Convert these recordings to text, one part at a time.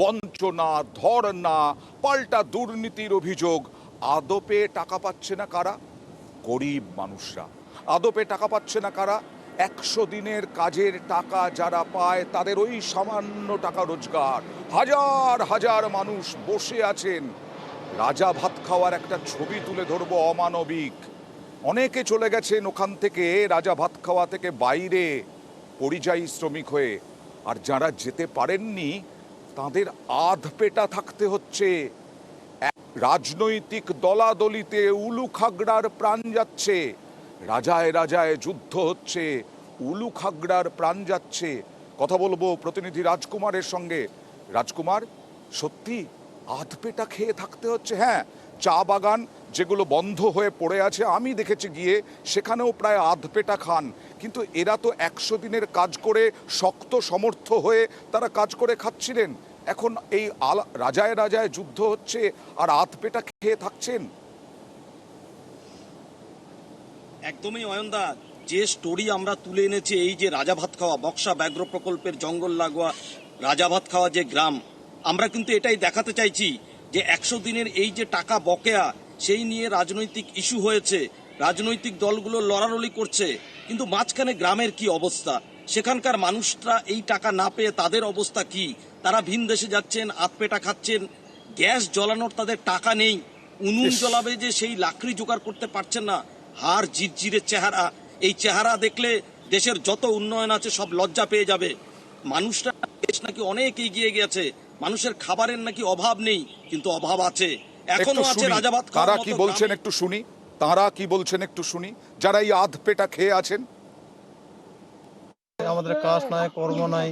বঞ্চনা, ধর্না, পাল্টা দুর্নীতির অভিযোগ। আদপে টাকা পাচ্ছে না কারা? গরিব মানুষরা। আদপে টাকা পাচ্ছে না কারা? 100 দিনের কাজের টাকা যারা পায় তাদের ওই সামান্য টাকা রোজগার। হাজার হাজার মানুষ বসে আছেন। রাজা ভাত খাওয়ার একটা ছবি তুলে ধরবো, অমানবিক। অনেকে চলে গেছেন ওখান থেকে রাজা ভাত খাওয়া থেকে বাইরে পরিযায়ী শ্রমিক হয়ে, আর যারা যেতে পারেননি তাদের আধপেটা থাকতে হচ্ছে। রাজনৈতিক দলাদলিতে উলুখাগড়ার প্রাণ যাচ্ছে, রাজায় রাজায় যুদ্ধ হচ্ছে, উলুখাগড়ার প্রাণ যাচ্ছে। কথা বলবো প্রতিনিধি রাজকুমারের সঙ্গে। রাজকুমার, সত্যি আধপেটা খেয়ে থাকতে হচ্ছে? হ্যাঁ, চা বাগান যেগুলো বন্ধ হয়ে পড়ে আছে আমি দেখেছি গিয়ে, সেখানেও প্রায় আধপেটা খান। কিন্তু এরা তো 100 দিনের কাজ করে শক্ত সমর্থ হয়ে তারা কাজ করে খাচ্ছিলেন। এখন এই রাজায় রাজায় যুদ্ধ হচ্ছে আর আধপেটা খেয়ে থাকছেন। একদমই অয়নদা, যে স্টোরি আমরা তুলে এনেছি, এই যে রাজা ভাত খাওয়া বক্সা ব্যাঘ্র প্রকল্পের জঙ্গল লাগোয়া রাজা ভাত খাওয়া যে গ্রাম, আমরা কিন্তু এটাই দেখাতে চাইছি যে 100 দিনের এই যে টাকা বকেয়া, সেই নিয়ে রাজনৈতিক ইস্যু হয়েছে, রাজনৈতিক দলগুলো লড়ালড়ি করছে, কিন্তু মাঝখানে গ্রামের কি অবস্থা, সেখানকার মানুষরা এই টাকা না পেয়ে তাদের অবস্থা কি? তারা ভিন দেশে যাচ্ছেন, আধপেটা খাচ্ছেন, গ্যাস জ্বালানোর তাদের টাকা নেই, উনুন জ্বলাবে যে সেই লাকড়ি জোগাড় করতে পারছেন না। হার জিরজিরে চেহারা, এই চেহারা দেখলে দেশের যত উন্নয়ন আছে সব লজ্জা পেয়ে যাবে। মানুষরা দেশ নাকি অনেক এগিয়ে গেছে, মানুষের খাবারের নাকি অভাব নেই, কিন্তু অভাব আছে, এখনো আছে। রাজাভাত তারা কি বলছেন একটু শুনি, তারা কি বলছেন একটু শুনি, যারা এই আধপেটা খেয়ে আছেন। আমাদের কাজ নাই, কর্ম নাই,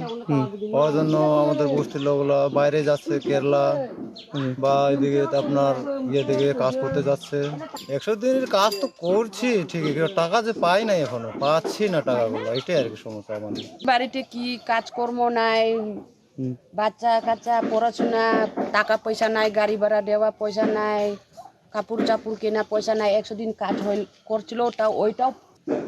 ওর জন্য আমাদের গোষ্ঠীর লোকগুলো বাইরে যাচ্ছে, কেরালা বা এদিকে আপনার দিকে কাজ করতে যাচ্ছে। 100 দিনের কাজ তো করছি ঠিকই, কিন্তু টাকা যে পাই নাই, এখনো পাচ্ছি না টাকাগুলো, এটাই আর কি সমস্যা আমাদের। বাড়িতে কি কাজকর্ম নাই, বাচ্চা কাচ্চা পড়াশোনা, টাকা পয়সা নাই, গাড়ি ভাড়া দেওয়া পয়সা নাই, কাপড় চাপড় কেনা পয়সা নাই। 100 দিন কাজ করছিল, ওইটাও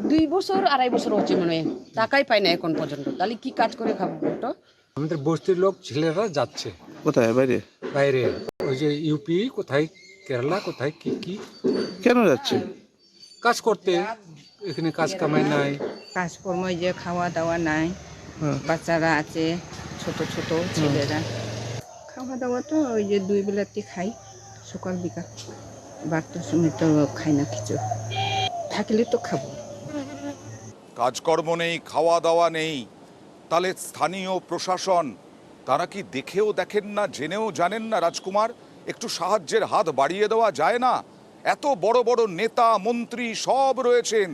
2 বছর 2.5 বছর হচ্ছে মনে হয়, টাকাই পাই না এখন পর্যন্ত। তাহলে কি কাজ করে খাবো? তো আমাদের বস্তির লোক ছেলেরা যাচ্ছে কোথায়? বাইরে? বাইরে, ওই যে ইউপি, কোথায় কেরালা, কোথায় কি কেন যাচ্ছে? কাজ করতে। এখানে কাজ কামাই নাই, কাজকর্ম, যে খাওয়া দাওয়া নাই, বাচ্চারা আছে, ছোট ছোট ছেলেরা। খাওয়া দাওয়া তো ওই যে 2 বেলাতে খাই, সকাল বিকাল, বারটার সময় তো খাই না কিছু, থাকলে তো খাবো। কাজকর্ম নেই, খাওয়া দাওয়া নেই, তাহলে স্থানীয় প্রশাসন তারা কি দেখেও দেখেন না, জেনেও জানেন না? রাজকুমার, একটু সাহায্যের হাত বাড়িয়ে দেওয়া যায় না? এত বড় বড় নেতা মন্ত্রী সব রয়েছেন।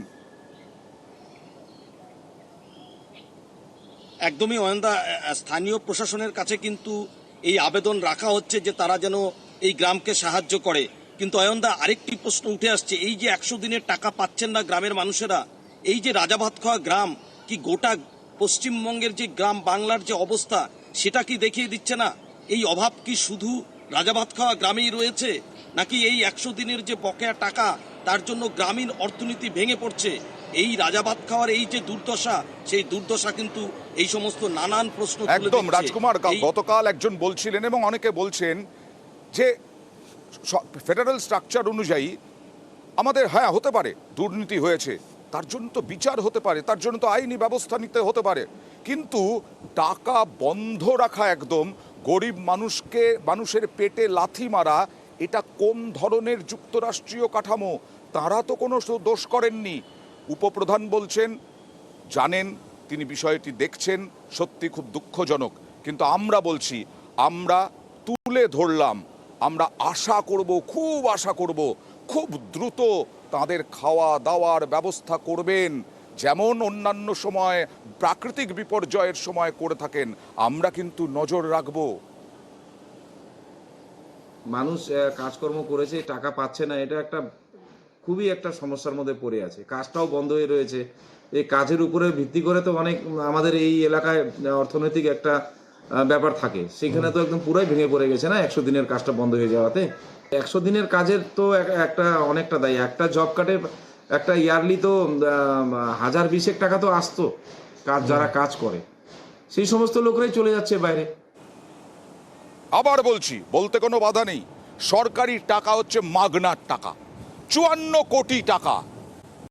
একদমই অয়নদা, স্থানীয় প্রশাসনের কাছে কিন্তু এই আবেদন রাখা হচ্ছে যে তারা যেন এই গ্রামকে সাহায্য করে। কিন্তু অয়নদা, আরেকটি প্রশ্ন উঠে আসছে, এই যে 100 দিনের টাকা পাচ্ছেন না গ্রামের মানুষেরা, এই যে রাজা ভাত খাওয়া গ্রাম কি গোটা পশ্চিমবঙ্গের যে গ্রাম বাংলার যে অবস্থা সেটা কি দেখিয়ে দিচ্ছে না? এই অভাব কি শুধু রাজা ভাত খাওয়া গ্রামেই রয়েছে, নাকি এই 100 দিনের যে বকেয়া টাকা তার জন্য গ্রামীণ অর্থনীতি ভেঙে পড়ছে? এই রাজা ভাত খাওয়ার এই যে দুর্দশা, সেই দুর্দশা কিন্তু এই সমস্ত নানান প্রশ্ন তুলে একদম দিচ্ছে। রাজকুমার, গতকাল একজন বলছিলেন এবং অনেকে বলছেন যে ফেডারেল স্ট্রাকচার অনুযায়ী আমাদের, হ্যাঁ হতে পারে দুর্নীতি হয়েছে, তার জন্য তো বিচার হতে পারে, তার জন্য তো আইনি ব্যবস্থা নিতে হতে পারে, কিন্তু টাকা বন্ধ রাখা, একদম গরিব মানুষের পেটে লাথি মারা, এটা কোন ধরনের যুক্তরাষ্ট্রীয় কাঠামো? তারা তো কোনো দোষ করেননি। উপপ্রধান বলছেন জানেন, তিনি বিষয়টি দেখছেন, সত্যি খুব দুঃখজনক। কিন্তু আমরা বলছি, আমরা তুলে ধরলাম, আমরা আশা করব, খুব আশা করব, খুব দ্রুত তাদের খাওয়া দাওয়ার ব্যবস্থা করবেন, যেমন অন্যান্য সময় প্রাকৃতিক বিপর্যয়ের সময় করে থাকেন। আমরা কিন্তু নজর রাখব। মানুষ কাজকর্ম করেছে, টাকা পাচ্ছে না, এটা একটা খুবই একটা সমস্যার মধ্যে পড়ে আছে। কাজটাও বন্ধ হয়ে রয়েছে। এই কাজের উপরে ভিত্তি করে তো অনেক আমাদের এই এলাকায় অর্থনৈতিক একটা ব্যাপার থাকে, সেখানে তো একদম পুরাই ভেঙে পড়ে গেছে না 100 দিনের কাজটা বন্ধ হয়ে যাওয়াতে। 100 দিনের কাজের তো একটা অনেকটা দায়ী। একটা জব কার্ডে একটা ইয়ারলি তো 1020 টাকা তো আসতো, যারা কাজ করে সেই সমস্ত লোকরাই চলে যাচ্ছে বাইরে। আবার বলছি, বলতে কোনো বাধা নেই, সরকারি টাকা হচ্ছে মাগনার টাকা, 54 কোটি টাকা